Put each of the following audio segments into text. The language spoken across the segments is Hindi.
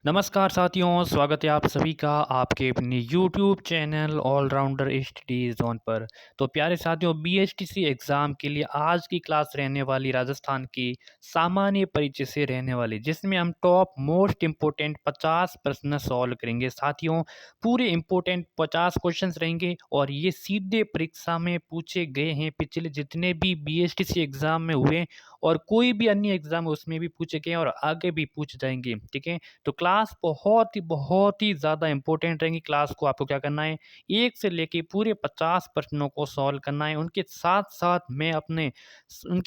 नमस्कार साथियों, स्वागत है आप सभी का आपके अपने YouTube channel allrounder study zone पर। तो प्यारे साथियों, बीएचटीसी एग्ज़ाम के लिए आज की क्लास रहने वाली राजस्थान की सामान्य परिचय से रहने वाली, जिसमें हम टॉप मोस्ट इम्पोर्टेंट 50 प्रश्न सॉल्व करेंगे। साथियों, पूरे इम्पोर्टेंट 50 क्वेश्चंस रहेंगे और ये सीधे परीक्षा में पूछे गए हैं। पिछले जितने भी बीएचटीसी एग्ज़ाम में हुए और कोई भी अन्य एग्ज़ाम उसमें भी पूछे गए और आगे भी पूछ जाएंगे। ठीक है, तो क्लास बहुत ही ज़्यादा इंपॉर्टेंट रहेंगी। क्लास को आपको क्या करना है, 1 से लेके पूरे 50 प्रश्नों को सॉल्व करना है। उनके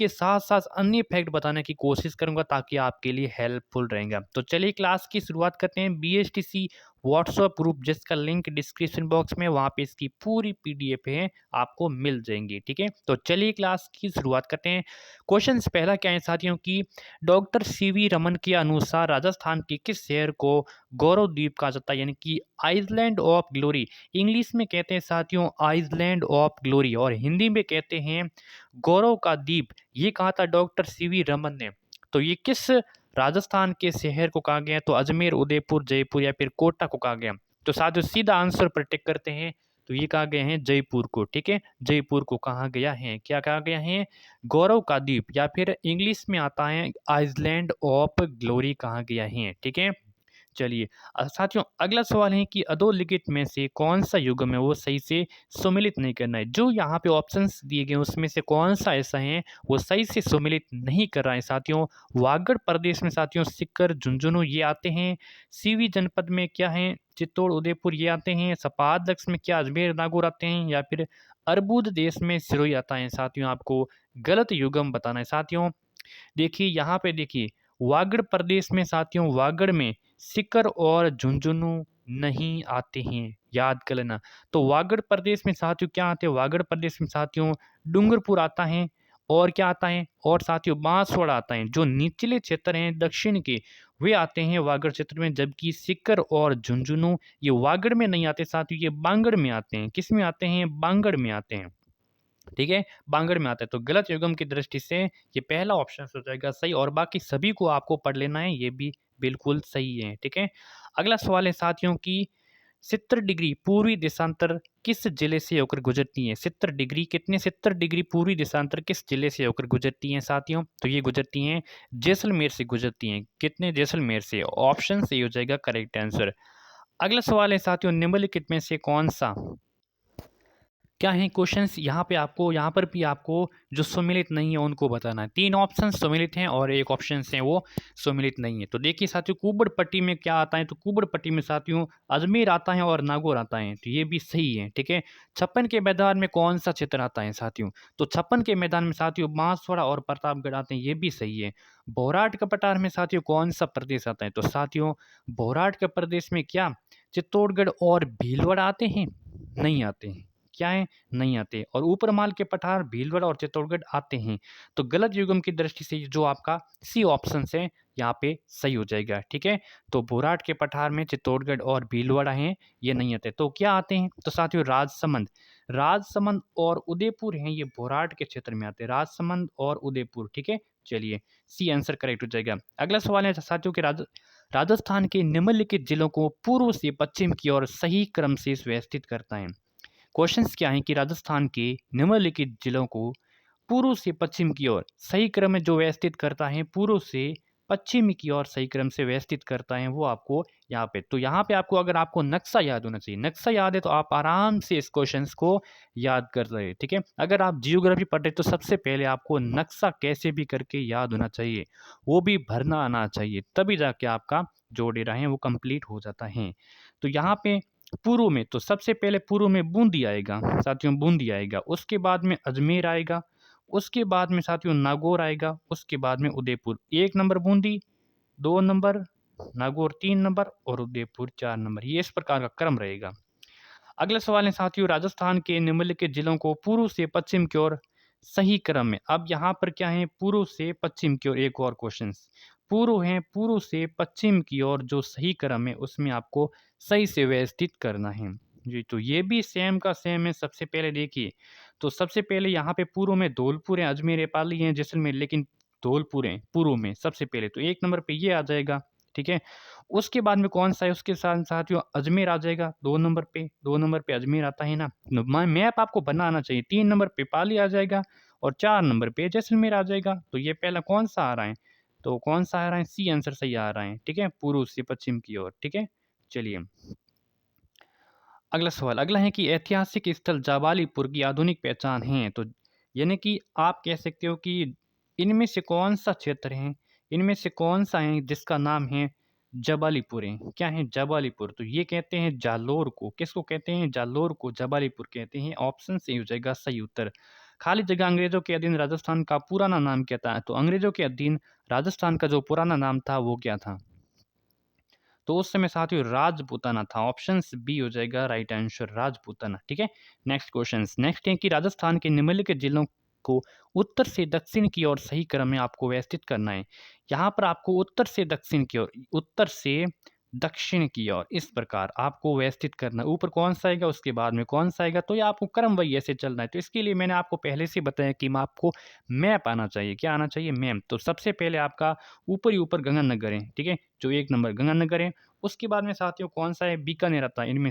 साथ-साथ अन्य फैक्ट बताने की कोशिश करूँगा ताकि आपके लिए हेल्पफुल रहेगा। तो चलिए क्लास की शुरुआत करते हैं। बीएचटीसी व्हाट्सएप ग्रुप जिसका लिंक डिस्क्रिप्शन बॉक्स में, वहाँ पे इसकी पूरी पीडीएफ है, आपको मिल जाएँगी। ठीक है? तो चलिए क्लास की शुरुआत करते हैं। क्वेश्चन पहला क्या है साथियों कि डॉक्टर सीवी रमन के अनुसार राजस्थान के किस शहर को गौरव द्वीप कहा जाता है, यानी कि आइलैंड ऑफ ग्लोरी। इंग्लिश में कहते हैं साथियों आइलैंड ऑफ ग्लोरी और हिंदी में कहते हैं गौरव का द्वीप। ये कहा था डॉक्टर सीवी रमन ने। तो ये किस राजस्थान के शहर को कहा गया है? तो अजमेर, उदयपुर, जयपुर या फिर कोटा को कहा गया। तो साथियों सीधा आंसर पर टिक करते हैं। तो ये कहा गया है जयपुर को। ठीक है, जयपुर को कहा गया है। क्या कहा गया है? गौरव का द्वीप या फिर इंग्लिश में आता है आइलैंड ऑफ ग्लोरी कहा गया है। ठीक है, चलिए साथियों अगला सवाल है कि अधोलिखित में से कौन सा युग्म है वो सही से सुमेलित नहीं करना है। जो यहाँ पे ऑप्शंस दिए गए उसमें से कौन सा ऐसा है वो सही से सुमेलित नहीं कर रहा है साथियों। वागड़ प्रदेश में साथियों सिक्कर, झुंझुनू ये आते हैं। सीवी जनपद में क्या है? चित्तौड़, उदयपुर ये आते हैं। सपादक्ष में क्या अजमेर, नागौर आते हैं या फिर अर्बुद देश में सिरोही आता है। साथियों आपको गलत युग्म बताना है। साथियों देखिए यहाँ पे देखिए वागड़ प्रदेश में साथियों वागड़ में सिकर और झुंझुनू नहीं आते हैं, याद कर लेना। तो वागड़ प्रदेश में साथियों क्या आते हैं? वागड़ प्रदेश में साथियों डूंगरपुर आता है और क्या आता है और साथियों बांसवाड़ा आता है। जो निचले क्षेत्र हैं दक्षिण के वे आते हैं वागड़ क्षेत्र में, जबकि सिकर और झुंझुनू ये वागड़ में नहीं आते साथियों, ये बांगड़ में आते हैं। किस में आते हैं? बांगड़ में आते हैं। ठीक है, बांगड़ में आता है। तो गलत युग्म की दृष्टि से ये पहला ऑप्शन हो जाएगा सही और बाकी सभी को आपको पढ़ लेना है, ये भी बिल्कुल सही है। ठीक है, अगला सवाल है साथियों की 70 डिग्री पूर्वी देशांतर किस जिले से होकर गुजरती है? 70 डिग्री कितने 70 डिग्री पूर्वी देशांतर किस जिले से होकर गुजरती हैं साथियों? तो ये गुजरती हैं जैसलमेर से गुजरती हैं। कितने? जैसलमेर से। ऑप्शन सही हो जाएगा करेक्ट आंसर। अगला सवाल है साथियों निम्नलिखित में से कौन सा क्या है क्वेश्चंस यहाँ पर भी आपको जो सम्मिलित नहीं है उनको बताना है। 3 ऑप्शन सम्मिलित हैं और 1 ऑप्शन है वो सम्मिलित नहीं है। तो देखिए साथियों कुबड़ पट्टी में क्या आता है? तो कुबड़ पट्टी में साथियों अजमेर आता है और नागौर आता है, तो ये भी सही है। ठीक है, छप्पन के मैदान में कौन सा क्षेत्र आता है साथियों? तो छप्पन के मैदान में साथियों बांसवाड़ा और प्रतापगढ़ आते हैं, ये भी सही है। भौराट का पठार में साथियों कौन सा प्रदेश आता है? तो साथियों भौराट के प्रदेश में क्या चित्तौड़गढ़ और भीलवाड़ा आते हैं? नहीं आते हैं। क्या है? नहीं आते। और ऊपरमाल के पठार भीलवाड़ा और चित्तौड़गढ़ आते हैं। तो गलत युग्म की दृष्टि से जो आपका सी ऑप्शन है यहाँ पे सही हो जाएगा। ठीक है, तो बोराट के पठार में चित्तौड़गढ़ और भीलवाड़ा हैं, ये नहीं आते। तो क्या आते हैं? तो साथियों राजसमंद और उदयपुर हैं, ये बोराट के क्षेत्र में आते हैं, राजसमंद और उदयपुर। ठीक है, चलिए सी आंसर करेक्ट हो जाएगा। अगला सवाल है साथियों के राजस्थान के निम्नलिखित जिलों को पूर्व से पश्चिम की ओर सही क्रम से व्यवस्थित करता है। क्वेश्चंस क्या हैं कि राजस्थान के निम्नलिखित जिलों को पूर्व से पश्चिम की ओर सही क्रम में जो व्यवस्थित करता है, पूर्व से पश्चिम की ओर सही क्रम से व्यवस्थित करता है, वो आपको यहाँ पे तो यहाँ पे आपको अगर आपको नक्शा याद होना चाहिए, नक्शा याद है तो आप आराम से इस क्वेश्चंस को याद कर रहे हैं। ठीक है, अगर आप जियोग्राफी पढ़ रहे तो सबसे पहले आपको नक्शा कैसे भी करके याद होना चाहिए, वो भी भरना आना चाहिए, तभी जाके आपका जो डेरा है वो कंप्लीट हो जाता है। तो यहाँ पे पूर्व में तो सबसे पहले पूर्व में बूंदी आएगा साथियों, बूंदी आएगा, उसके बाद में अजमेर आएगा, उसके बाद में साथियों नागौर आएगा, उसके बाद में Udaipur. 1 number Bundi, 2 number Nagaur, 3 number और उदयपुर 4 नंबर, ये इस प्रकार का क्रम रहेगा। अगला सवाल है साथियों राजस्थान के निम्नलिखित जिलों को पूर्व से पश्चिम की ओर सही क्रम में। अब यहाँ पर क्या है? पूर्व से पश्चिम की ओर एक और क्वेश्चन पूर्व है, पूर्व से पश्चिम की ओर जो सही क्रम है उसमें आपको सही से व्यवस्थित करना है जी। तो ये भी सेम का सेम है। सबसे पहले देखिए, तो सबसे पहले यहाँ पे पूर्व में धौलपुर है, अजमेर है, पाली है, जैसलमेर, लेकिन धौलपुर है पूर्व में सबसे पहले, तो 1 नंबर पे ये आ जाएगा। ठीक है। उसके बाद में कौन-सा है, उसके साथ साथियों अजमेर आ जाएगा 2 नंबर पे अजमेर आता है ना। मैप आपको बनाना आना चाहिए। 3 नंबर पे पाली आ जाएगा और 4 नंबर पे जैसलमेर आ जाएगा। तो ये पहला कौन-सा आ रहा है? तो कौन-सा आ रहा है? सी आंसर सही आ रहा है, ठीक है, पूर्व से पश्चिम की ओर, ठीक है। चलिए, अगला सवाल अगला है कि ऐतिहासिक स्थल जाबालीपुर की आधुनिक पहचान है। तो यानी कि आप कह सकते हो कि इनमें से कौन-सा क्षेत्र है, इनमें से कौन-सा है जिसका नाम है जबालीपुर है? क्या है? जबालीपुर। तो ये कहते हैं जालोर को। किसको कहते हैं? जालोर को जबालीपुर कहते हैं। ऑप्शन सी हो जाएगा सही उत्तर। खाली जगह अंग्रेज़ों के अधीन राजस्थान का पुराना नाम क्या था? तो अंग्रेज़ों के अधीन राजस्थान का जो पुराना नाम था वो क्या था? तो उस समय साथियों राजपूताना था। ऑप्शंस बी हो जाएगा राइट आंसर, राजपूताना, ठीक है। नेक्स्ट क्वेश्चंस नेक्स्ट है कि राजस्थान के निम्नलिखित जिलों को उत्तर से दक्षिण की ओर सही क्रम में आपको व्यवस्थित करना है। यहाँ पर आपको उत्तर से दक्षिण की ओर, उत्तर से दक्षिण की ओर इस प्रकार आपको व्यवस्थित करना है। ऊपर कौन सा आएगा, उसके बाद में कौन सा आएगा, तो ये आपको क्रम वही ऐसे चलना है। तो इसके लिए मैंने आपको पहले से बताया कि आपको मैप आना चाहिए। क्या आना चाहिए? मैप। तो सबसे पहले आपका ऊपर ही ऊपर गंगानगर है, ठीक है, जो 1 नंबर गंगानगर है। उसके बाद में साथियों कौन-सा है? बीकानेर आता है इनमें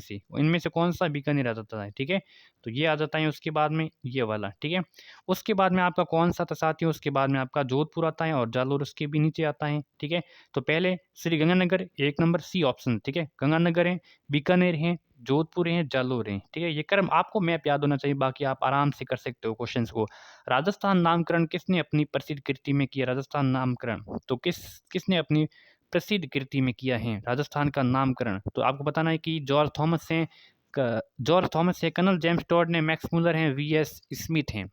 से कौन-सा बीकानेर आ जाता है, ठीक है? तो ये आ जाता है उसके बाद में ये वाला, ठीक है? उसके बाद में आपका कौन-सा था साथियों? उसके बाद में आपका जोधपुर आता है और जालोर उसके भी नीचे आता है, ठीक है? तो पहले Shri Ganganagar 1 number C option, ठीक है? गंगानगर है, बीकानेर है, जोधपुर है, जालोर है, ठीक है? ये क्रम आपको मैप याद होना चाहिए, बाकी आप आराम से कर सकते हो क्वेश्चंस को। राजस्थान नामकरण किसने अपनी प्रसिद्ध कृति में किया? राजस्थान नामकरण तो किसने अपनी प्रसिद्ध कृति में किया है राजस्थान का नामकरण? तो आपको बताना है कि जॉर्ज थॉमस है, कर्नल जेम्स टॉड ने, मैक्स मुलर हैं, वीएस स्मिथ हैं।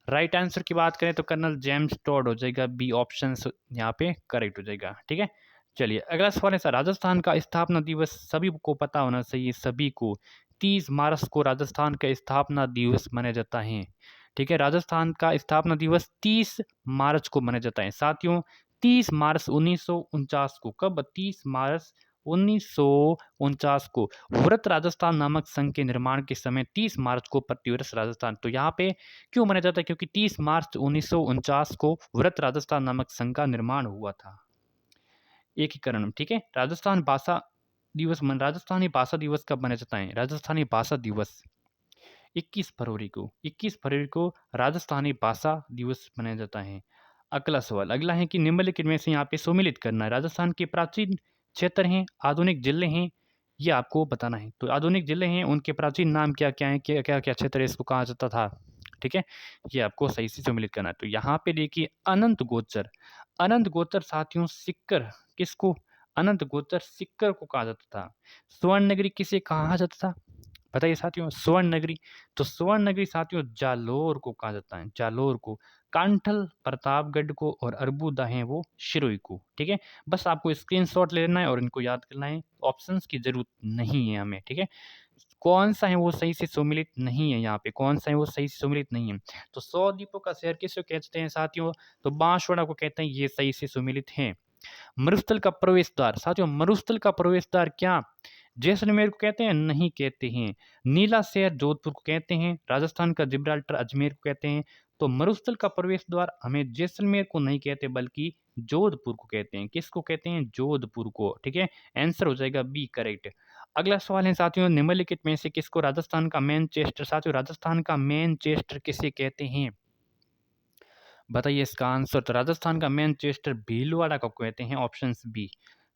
राइट आंसर की बात करें तो कर्नल जेम्स टॉड हो जाएगा, बी ऑप्शन यहाँ पे करेक्ट हो जाएगा, ठीक है। चलिए अगला सवाल है सर, राजस्थान का स्थापना दिवस सभी को पता होना चाहिए, सभी को 30 मार्च को राजस्थान का स्थापना दिवस मनाया जाता है, ठीक है। राजस्थान का स्थापना दिवस 30 मार्च को मनाया जाता है साथियों। 30 मार्च 1949 को, कब? 30 मार्च 1949 को व्रत राजस्थान नामक संघ के निर्माण के समय 30 मार्च को प्रतिवर्ष राजस्थान, तो यहाँ पे क्यों मनाया जाता है? क्योंकि 30 मार्च 1949 को व्रत राजस्थान नामक संघ का निर्माण हुआ था। एकीकरण, ठीक है। राजस्थानी भाषा दिवस कब मनाया जाता है? राजस्थानी भाषा दिवस 21 फरवरी को राजस्थानी भाषा दिवस मनाया जाता है। अगला सवाल अगला है कि निम्नलिखित में से यहाँ पे सम्मिलित करना है। राजस्थान के प्राचीन क्षेत्र हैं, आधुनिक जिले हैं, ये आपको बताना है। तो आधुनिक जिले हैं, उनके प्राचीन नाम क्या क्या है, क्या क्या क्या क्षेत्र है, इसको कहा जाता था, ठीक है। ये आपको सही से सम्मिलित करना है। तो यहाँ पे देखिए अनंत गोचर साथियों सिक्कर, किसको? अनंत गोचर सिक्कर को कहा जाता था। स्वर्ण नगरी किसे कहा जाता था? बताइए साथियों, स्वर्ण नगरी। तो स्वर्ण नगरी साथियों जालोर को कहा जाता है, जालोर को। कांठल प्रतापगढ़ को और अरबुदा है वो शिरोई को, ठीक है। बस आपको स्क्रीनशॉट लेना है और इनको याद करना है। ऑप्शंस की जरूरत नहीं है हमें, ठीक है। कौन सा है वो सही से सम्मिलित नहीं है, यहाँ पे कौन सा है वो सही से सम्मिलित नहीं है। तो 100 द्वीपों का शहर किसे कहते हैं साथियों? तो बांसवाड़ा को कहते हैं, ये सही से सम्मिलित है। मरुस्थल का प्रवेश द्वार साथियों, मरुस्थल का प्रवेश द्वार क्या जैसलमेर को कहते हैं? नहीं कहते हैं। नीला शहर जोधपुर को कहते हैं। राजस्थान का जिब्राल्टर अजमेर को कहते हैं। तो मरुस्थल का प्रवेश द्वार हमें जैसलमेर को नहीं कहते बल्कि जोधपुर को कहते हैं। किसको कहते हैं? जोधपुर को, ठीक है। आंसर हो जाएगा बी करेक्ट। अगला सवाल है साथियों, निम्नलिखित में से किसको राजस्थान का मैनचेस्टर, साथियों राजस्थान का मैनचेस्टर किसे कहते हैं? बताइए इसका आंसर। तो राजस्थान का मैनचेस्टर भीलवाड़ा को कहते हैं, ऑप्शन बी।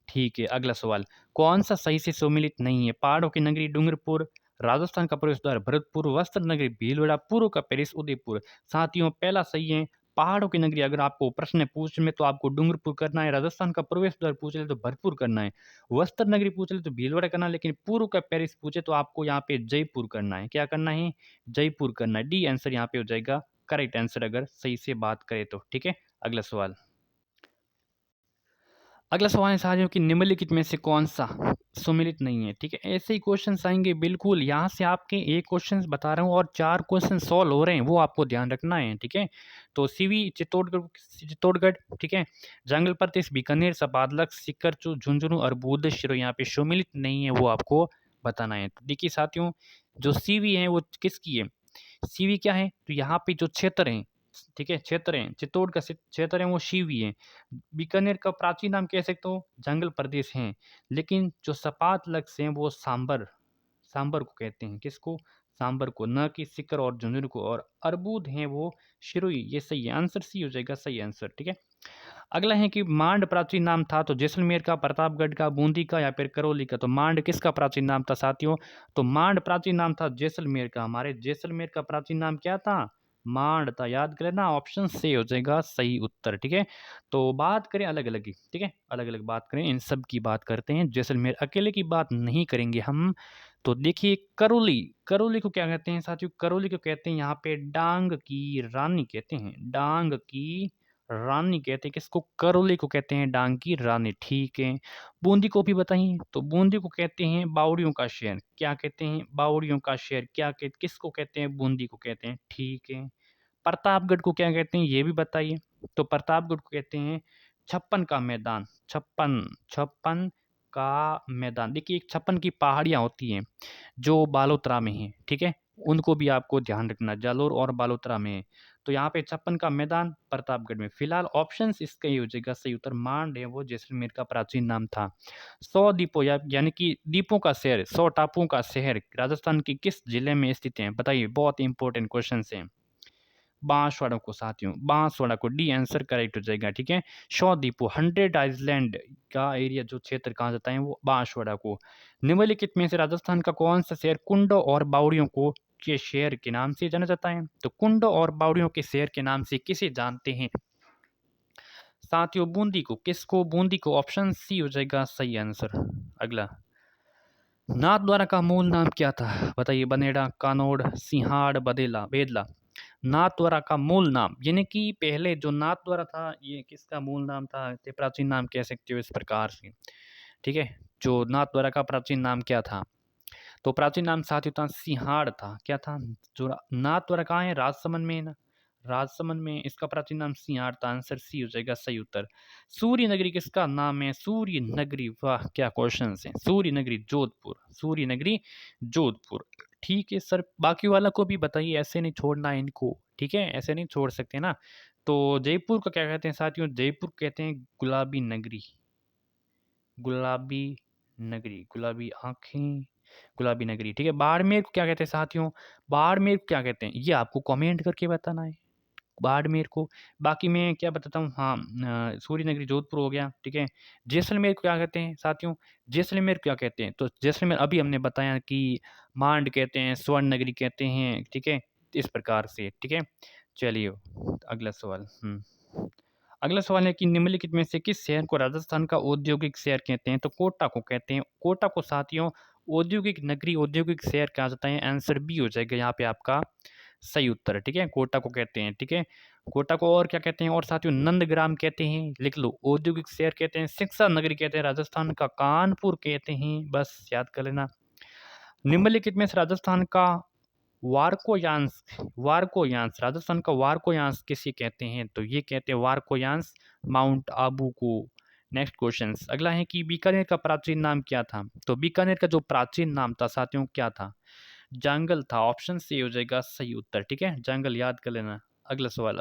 ठीक है, अगला सवाल कौन सा सही से सम्मिलित नहीं है? पहाड़ों की नगरी डूंगरपुर, राजस्थान का प्रवेश द्वार भरतपुर, वस्त्र नगरी भीलवाड़ा, पूर्व का पेरिस उदयपुर। साथियों पहला सही है, पहाड़ों की नगरी। अगर आपको प्रश्न पूछ में तो आपको डूंगरपुर करना है, राजस्थान का प्रवेश द्वार पूछ ले तो भरतपुर करना है, वस्त्र नगरी पूछ ले तो भीलवाड़ा करना है, लेकिन पूर्व का पेरिस पूछे तो आपको यहाँ पे जयपुर करना है। क्या करना है? जयपुर करना है। डी आंसर यहाँ पे हो जाएगा करेक्ट आंसर अगर सही से बात करें तो, ठीक है। अगला सवाल है साथियों कि निम्नलिखित में से कौन सा सम्मिलित नहीं है, ठीक है। ऐसे ही क्वेश्चन आएंगे बिल्कुल, यहाँ से आपके एक क्वेश्चन बता रहा हूँ और 4 क्वेश्चन सॉल्व हो रहे हैं, वो आपको ध्यान रखना है, ठीक है। तो सीवी चित्तौड़गढ़, ठीक है, जंगल प्रदेश बीकानेर, सपादलक, सिकरचू, झुंझुनू और बुद्धेश्वर यहाँ पे सम्मिलित नहीं है, वो आपको बताना है। तो देखिए साथियों, जो सीवी है वो किसकी है? सीवी क्या है? तो यहाँ पे जो क्षेत्र है ठीक है, क्षेत्र हैं, चित्तौड़ का क्षेत्र है वो सीवी है। बीकानेर का प्राचीन नाम कह सकते हो जंगल प्रदेश है, लेकिन जो सपाट लक्ष्य हैं वो सांबर सांबर को कहते हैं। किसको? सांबर को, न कि सीकर और झुंझुनू को। और अर्बुद हैं वो शिरुई। ये सही है, आंसर सी हो जाएगा सही आंसर। ठीक है, अगला है कि मांड प्राचीन नाम था तो जैसलमेर का, प्रतापगढ़ का, बूंदी का या फिर करौली का। तो मांड किसका प्राचीन नाम था साथियों? तो मांड प्राचीन नाम था जैसलमेर का। हमारे जैसलमेर का प्राचीन नाम क्या था? मांड था। याद करें ना, ऑप्शन से हो जाएगा सही उत्तर। ठीक है, तो बात करें अलग अलग की। ठीक है, अलग अलग बात करें, इन सब की बात करते हैं, जैसलमेर अकेले की बात नहीं करेंगे हम। तो देखिए करौली, करौली को क्या कहते हैं साथियों? करौली को कहते हैं यहाँ पे डांग की रानी कहते हैं, डांग की रानी कहते हैं। किसको? करौली को कहते हैं डांग की रानी। ठीक है, बूंदी को भी बताइए। तो बूंदी को कहते हैं बावड़ियों का शहर। क्या कहते हैं? बावड़ियों का शहर। किसको कहते हैं? बूंदी को कहते हैं। ठीक है, प्रतापगढ़ को क्या कहते हैं ये भी बताइए। तो प्रतापगढ़ को कहते हैं छप्पन का मैदान। छप्पन, छप्पन का मैदान। देखिए एक छप्पन की पहाड़ियाँ होती हैं जो बालोतरा में हैं। ठीक है, उनको भी आपको ध्यान रखना, जालोर और बालोतरा में है। तो यहाँ पे छप्पन का मैदान प्रतापगढ़ में। फिलहाल ऑप्शन इसका ही हो जाएगा सही उत्तर। मांड है वो जैसलमेर का प्राचीन नाम था। 100 द्वीपों यानी कि द्वीपों का शहर, 100 टापुओं का शहर राजस्थान के किस जिले में स्थित है? बताइए, बहुत इंपॉर्टेंट क्वेश्चन है। बांसवाड़ा को साथियों, बांसवाड़ा को डी आंसर करेक्ट हो जाएगा। ठीक है, 100 द्वीपों, 100 आइलैंड का एरिया जो क्षेत्र कहा जाता है वो बांसवाड़ा को। निम्नलिखित में से राजस्थान का कौन सा शहर कुंडो और बावड़ियों को के शहर के नाम से जाना जाता है? तो कुंडो और बावड़ियों के शहर के नाम से किसे जानते हैं साथियों? बूंदी को। किसको? बूंदी को। ऑप्शन सी हो जाएगा सही आंसर। अगला, नाथद्वारा का मूल नाम क्या था? बताइए, बनेड़ा, कानोड़, सिंहाड़, बदेला, बेदला। नाथद्वारा का मूल नाम, यानी कि पहले जो नाथद्वारा था ये किसका मूल नाम था? ये प्राचीन नाम कह सकते हो इस प्रकार से। ठीक है, जो नाथद्वारा का प्राचीन नाम क्या था? तो प्राचीन नाम साथियों था सिंहाड़ था। क्या था? जो नाथद्वारा कहाँ है? राजसमंद में है ना, राजसमंद में। इसका प्राचीन नाम सिंहाड़ था। आंसर सी हो जाएगा सही उत्तर। सूर्य नगरी किसका नाम है? सूर्य नगरी, वाह क्या क्वेश्चन है। सूर्य नगरी जोधपुर, सूर्य नगरी जोधपुर। ठीक है सर, बाकी वाला को भी बताइए, ऐसे नहीं छोड़ना है इनको। ठीक है, ऐसे नहीं छोड़ सकते ना। तो जयपुर को क्या कहते हैं साथियों? जयपुर कहते हैं गुलाबी नगरी, गुलाबी नगरी, गुलाबी आंखें, गुलाबी नगरी। ठीक है, बाड़मेर को क्या कहते हैं साथियों? बाड़मेर को क्या कहते हैं ये आपको कमेंट करके बताना है, बाड़मेर को। बाकी मैं क्या बताता हूँ, हाँ सूर्य नगरी जोधपुर हो गया। ठीक है, जैसलमेर को क्या कहते हैं साथियों? जैसलमेर को क्या कहते हैं? तो जैसलमेर अभी हमने बताया कि मांड कहते हैं, स्वर्ण नगरी कहते हैं। ठीक है, इस प्रकार से। ठीक है, चलिए अगला सवाल। अगला सवाल है कि निम्नलिखित में से किस शहर को राजस्थान का औद्योगिक शहर कहते हैं? तो कोटा को कहते हैं। कोटा को साथियों औद्योगिक नगरी, औद्योगिक शहर कहा जाता है। आंसर बी हो जाएगा यहाँ पे आपका सही उत्तर है। ठीक है, कोटा को कहते हैं। ठीक है, कोटा को और क्या कहते हैं? और साथियों नंदग्राम कहते हैं, लिख लो। औद्योगिक शहर कहते हैं, शिक्षा नगरी कहते हैं, राजस्थान का कानपुर कहते हैं। बस याद कर लेना। निम्नलिखित में से राजस्थान का वारकोयांश, वारकोयांश, राजस्थान का वारकोयांश किसे कहते हैं? तो ये कहते हैं वारकोयांश माउंट आबू को। नेक्स्ट क्वेश्चन अगला है कि बीकानेर का प्राचीन नाम क्या था? तो बीकानेर का जो प्राचीन नाम था साथियों क्या था? जंगल था। ऑप्शन सी हो जाएगा सही उत्तर। ठीक है, जंगल याद कर लेना। अगला सवाल,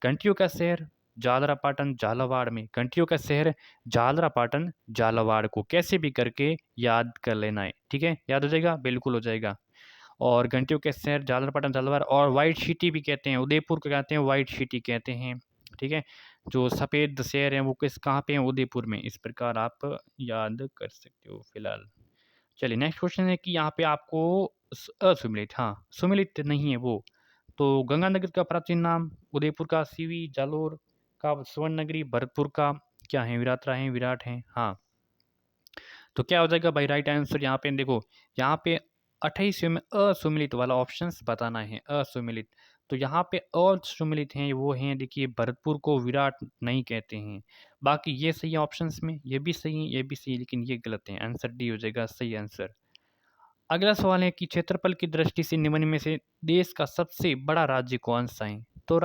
घंटियों का शहर झालरापाटन झालावाड़ में। घंटियों का शहर झालरापाटन झालावाड़ को कैसे भी करके याद कर लेना है। ठीक है, याद हो जाएगा, बिल्कुल हो जाएगा। और घंटियों के शहर झालरापाटन झालावाड़, और वाइट सिटी भी कहते हैं, उदयपुर को कहते हैं वाइट सिटी कहते हैं। ठीक है, जो सफ़ेद शहर हैं वो कहाँ पे हैं? उदयपुर में। इस प्रकार आप याद कर सकते हो फिलहाल। चलिए नेक्स्ट क्वेश्चन है कि यहाँ पे आपको असुमिलित, हाँ सुमिलित नहीं है वो। तो गंगानगर का प्राचीन नाम, उदयपुर का सीवी, जालोर का स्वर्ण नगरी, भरतपुर का क्या है? विराट है, विराट है। हाँ, तो क्या हो जाएगा भाई राइट आंसर? यहाँ पे देखो, यहाँ पे 28वें में असुमिलित वाला ऑप्शंस बताना है, असुमिलित। तो यहाँ पे असुमिलित हैं वो हैं, देखिए भरतपुर को विराट नहीं कहते हैं। बाकी ये सही है ऑप्शंस में, ये भी सही है, ये भी सही है, लेकिन ये गलत है। आंसर डी हो जाएगा सही आंसर। अगला सवाल है कि क्षेत्रफल की दृष्टि से निम्न में से देश का सबसे बड़ा राज्य कौन सा है? तो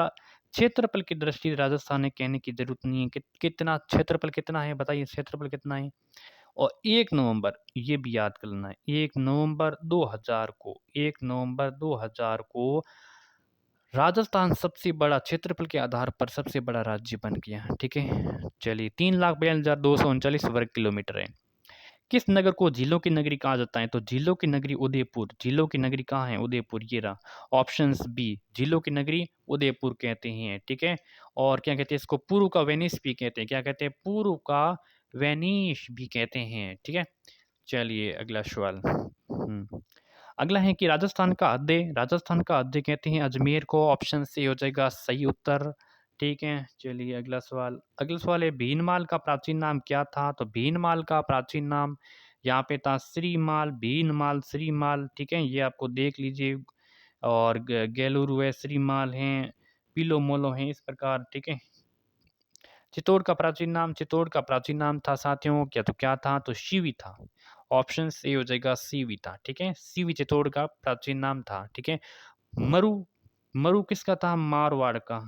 क्षेत्रफल की दृष्टि से राजस्थान है कहने की जरूरत नहीं है। कितना क्षेत्रफल कितना है बताइए, क्षेत्रफल कितना है? और 1 नवंबर ये भी याद कर लेना है, 1 नवंबर 2000 को, 1 नवंबर 2000 को राजस्थान सबसे बड़ा क्षेत्रफल के आधार पर सबसे बड़ा राज्य बन गया, ठीक है। चलिए 3,42,239 वर्ग किलोमीटर है। किस नगर को झीलों की नगरी कहा जाता है? तो झीलों की नगरी उदयपुर। झीलों की नगरी कहाँ है? उदयपुर, ये रहा ऑप्शंस बी। झीलों की नगरी उदयपुर कहते हैं, ठीक है। और क्या कहते हैं इसको? पूर्व का वेनिस भी कहते हैं। क्या कहते हैं? पूर्व का वेनिस भी कहते हैं, ठीक है। चलिए अगला सवाल। अगला है कि राजस्थान का अद्य कहते हैं अजमेर को। ऑप्शन सी हो जाएगा सही उत्तर, ठीक है। चलिए अगला सवाल है भीनमाल का प्राचीन नाम क्या था? तो भीनमाल का प्राचीन नाम यहाँ पे था श्रीमाल, भीनमाल, श्रीमाल, ठीक है। ये आपको देख लीजिए। और गैलुरु है, श्रीमाल हैं, पीलो मोलो हैं, इस प्रकार, ठीक है। चित्तौड़ का प्राचीन नाम था साथियों, क्या तो क्या था? तो शिवी था। ऑप्शन ए हो जाएगा सीवी था, ठीक है। सीवी चित्तौड़ का प्राचीन नाम था, ठीक है। मरु मरु किसका था? मारवाड़ का।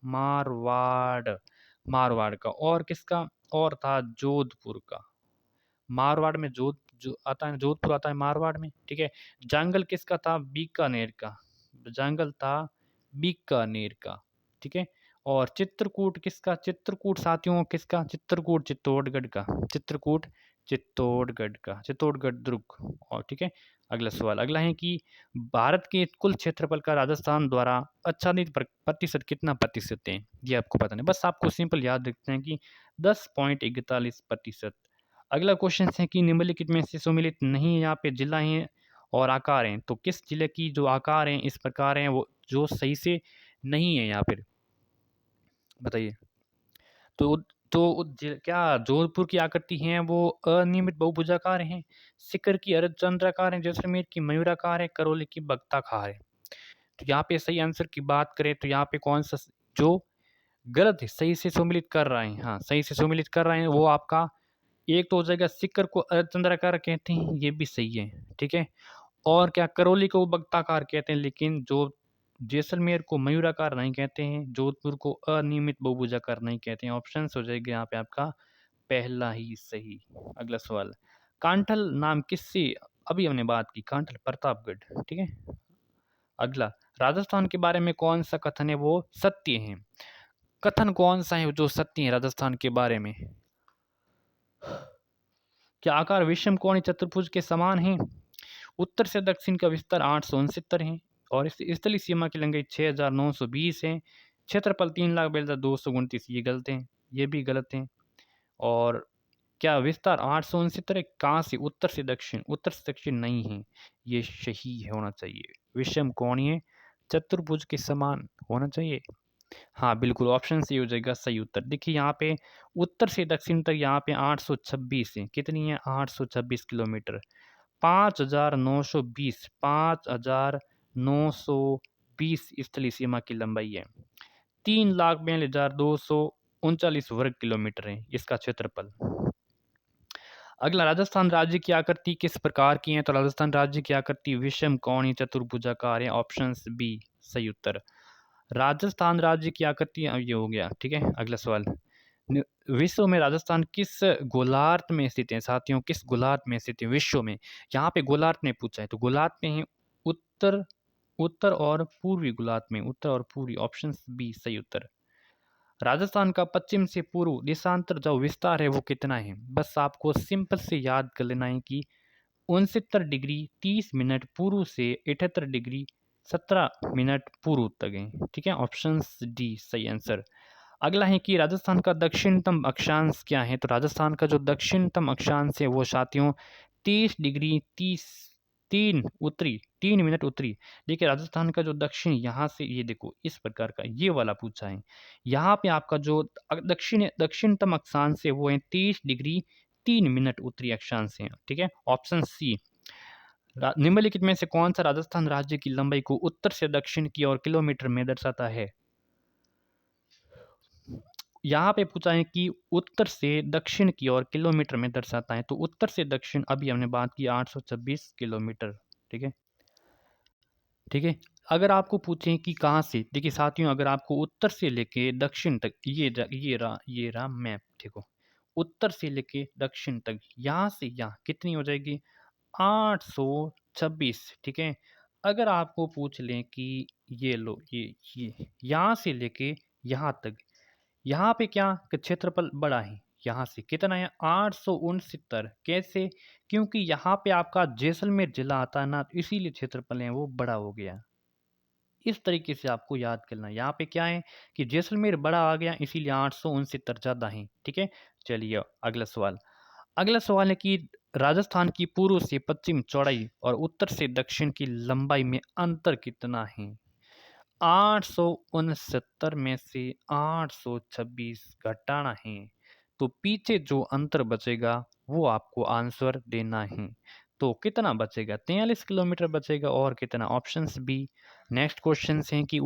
मारवाड़ मारवाड़ का। और किसका? और था जोधपुर का। मारवाड़ में जो आता है, जोधपुर आता है मारवाड़ में, ठीक है। जंगल किसका था? बीकानेर का। जंगल था बीकानेर का, ठीक है। और चित्रकूट किसका? चित्रकूट साथियों किसका? चित्रकूट चित्तौड़गढ़ का। चित्रकूट चित्तौड़गढ़ का, चित्तौड़गढ़ दुर्ग। और ठीक है। अगला है कि भारत के कुल क्षेत्रफल का राजस्थान द्वारा आच्छादित प्रतिशत कितना प्रतिशत है? ये आपको पता नहीं, बस आपको सिंपल याद रखते हैं कि 10.41%। अगला क्वेश्चन है कि निम्नलिखित में से सम्मिलित नहीं है, यहाँ पे जिला है और आकार हैं, तो किस जिले की जो आकार हैं इस प्रकार हैं, वो जो सही से नहीं है यहाँ पर, बताइए। तो क्या जोधपुर की आकृति हैं वो अनियमित बहुभुजाकार हैं, सीकर की अर्धचंद्राकार है, जैसलमेर की मयूराकार है, करौली की बक्ताकार है। तो यहाँ पे सही आंसर की बात करें तो यहाँ पे कौन सा जो गलत है, सही से सम्मिलित कर रहे हैं, हाँ सही से सम्मिलित कर रहे हैं, वो आपका एक तो हो जाएगा सीकर को अर्धचंद्राकार कहते हैं, ये भी सही है, ठीक है। और क्या करौली को बक्ताकार कहते हैं, लेकिन जो जैसलमेर को मयूराकार नहीं कहते हैं, जोधपुर को अनियमित बहुभुजाकार नहीं कहते हैं। ऑप्शन हो जाएगा यहाँ पे आपका पहला ही सही। अगला सवाल, कांठल नाम किससे, अभी हमने बात की कांठल प्रतापगढ़, ठीक है। अगला, राजस्थान के बारे में कौन सा कथन है वो सत्य है? कथन कौन सा है जो सत्य है राजस्थान के बारे में? क्या आकार विषम कोणीय चतुर्भुज के समान है? उत्तर से दक्षिण का विस्तार 869 है। और इस स्थलीय सीमा की लंबाई 6,920 है। क्षेत्रफल 3,42,229, ये गलत है, ये भी गलत है। और क्या विस्तार 869 है? कहाँ से? उत्तर से दक्षिण, उत्तर से दक्षिण नहीं है, ये सही होना चाहिए। विषम कोणीय चतुर्भुज के समान होना चाहिए। हाँ बिल्कुल, ऑप्शन सी हो जाएगा सही उत्तर। देखिए यहाँ पे उत्तर से दक्षिण तक यहाँ पे 826 है, कितनी है? 826 किलोमीटर। 5,920 स्थलीय सीमा की लंबाई है। 3,42,239 वर्ग किलोमीटर है इसका क्षेत्रफल। अगला, राजस्थान राज्य की आकृति किस प्रकार की है? तो राजस्थान राज्य की आकृति विषम कोणीय चतुर्भुजाकार है। ऑप्शन बी सही उत्तर। राजस्थान राज्य की आकृति ये हो गया, ठीक है। अगला सवाल, विश्व में राजस्थान किस गोलार्ध में स्थित है साथियों? किस गोलार्ध में स्थित है विश्व में? यहाँ पे गोलार्ध ने पूछा है, तो गोलार्ध में है उत्तर उत्तर और पूर्वी गोलार्ध में, उत्तर और पूर्वी। ऑप्शन बी सही उत्तर। राजस्थान का पश्चिम से पूर्व देशांतर जो विस्तार है वो कितना है? बस आपको सिंपल से याद कर लेना है कि 69 डिग्री 30 मिनट पूर्व से 78 डिग्री 17 मिनट पूर्व तक है, ठीक है। ऑप्शन डी सही आंसर। अगला है कि राजस्थान का दक्षिणतम अक्षांश क्या है? तो राजस्थान का जो दक्षिणतम अक्षांश है वो साथियों 30 डिग्री 3 मिनट उत्तरी। देखिए राजस्थान का जो दक्षिण, यहाँ से ये देखो इस प्रकार का ये वाला पूछा है। यहाँ पे आपका जो दक्षिणतम अक्षांश है वो है 30 डिग्री 3 मिनट उत्तरी अक्षांश है, ठीक है। Option C. निम्नलिखित में से कौन सा राजस्थान राज्य की लंबाई को उत्तर से दक्षिण की ओर किलोमीटर में दर्शाता है? यहाँ पे पूछा है कि उत्तर से दक्षिण की ओर किलोमीटर में दर्शाता है, तो उत्तर से दक्षिण अभी हमने बात की 826 किलोमीटर, ठीक है। ठीक है। अगर आपको पूछें कि कहाँ से, देखिए साथियों अगर आपको उत्तर से लेके दक्षिण तक, ये रहा मैप, देखो उत्तर से लेके दक्षिण तक यहाँ से यहाँ कितनी हो जाएगी? 826, ठीक है। अगर आपको पूछ लें कि ये लो ये यहाँ से लेके यहाँ तक, यहाँ पे क्या कि क्षेत्रफल बड़ा है, यहाँ से कितना है 869। कैसे? क्योंकि यहाँ पे आपका जैसलमेर जिला आता है ना, तो इसीलिए क्षेत्रफल है वो बड़ा हो गया। इस तरीके से आपको याद करना है। यहाँ पे क्या है कि जैसलमेर बड़ा आ गया, इसीलिए 869 ज़्यादा है। ठीक है, चलिए अगला सवाल। अगला सवाल है कि राजस्थान की पूर्व से पश्चिम चौड़ाई और उत्तर से दक्षिण की लंबाई में अंतर कितना है? 869 में से 826 घटाना है, तो पीछे जो अंतर बचेगा वो आपको आंसर देना है। तो कितना बचेगा? 43 किलोमीटर बचेगा। और कितना? Options B. नेक्स्ट क्वेश्चन है कि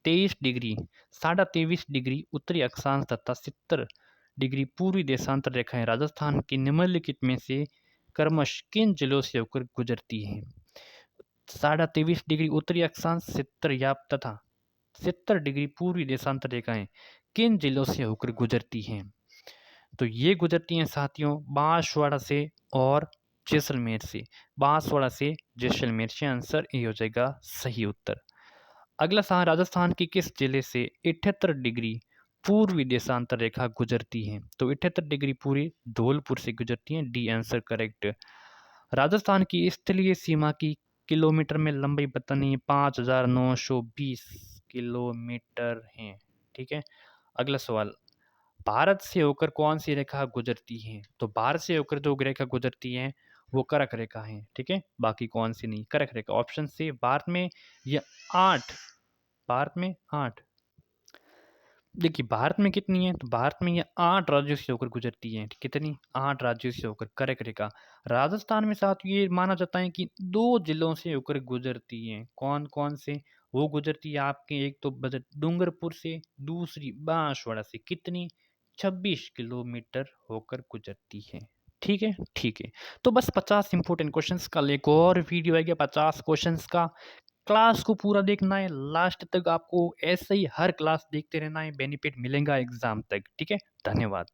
23 डिग्री 23.5 डिग्री उत्तरी अक्षांश तथा 70 डिग्री पूर्वी देशांतर रेखाएं राजस्थान की निम्नलिखित में से क्रमश किन जिलों से होकर गुजरती हैं? 23.5 डिग्री उत्तरी अक्षांश 70 या तथा 70 डिग्री पूर्वी देशांतर रेखाएं किन जिलों से होकर गुजरती हैं? तो ये गुजरती हैं साथियों बांसवाड़ा से और जैसलमेर से। बांसवाड़ा से जैसलमेर से आंसर ए हो जाएगा सही उत्तर। अगला सवाल, राजस्थान की किस जिले से 78 डिग्री पूर्वी देशांतर रेखा गुजरती है? तो 78 डिग्री पूरी धौलपुर से गुजरती है। D answer correct. राजस्थान की स्थलीय सीमा की किलोमीटर में लंबाई बतानी है, 5,920 किलोमीटर है। ठीक है, अगला सवाल, भारत से होकर कौन सी रेखा गुजरती है? तो भारत से होकर जो रेखा गुजरती है वो कर्क रेखा है। ठीक है, बाकी कौन सी नहीं, कर्क रेखा। ऑप्शन से भारत में ये 8, भारत में 8। देखिए भारत में कितनी है, तो भारत में ये 8 राज्यों से होकर गुजरती है। कितनी? 8 राज्यों से होकर कर्क रेखा। राजस्थान में साथ ये माना जाता है कि 2 जिलों से होकर गुजरती है। कौन कौन से? वो गुजरती है आपके, एक तो बजट डूंगरपुर से, दूसरी बांसवाड़ा से। कितनी? 26 किलोमीटर होकर गुजरती है। ठीक है, ठीक है। तो बस 50 इंपॉर्टेंट क्वेश्चंस का एक और वीडियो आएगा 50 क्वेश्चंस का। क्लास को पूरा देखना है लास्ट तक, आपको ऐसे ही हर क्लास देखते रहना है, बेनिफिट मिलेगा एग्जाम तक। ठीक है, धन्यवाद।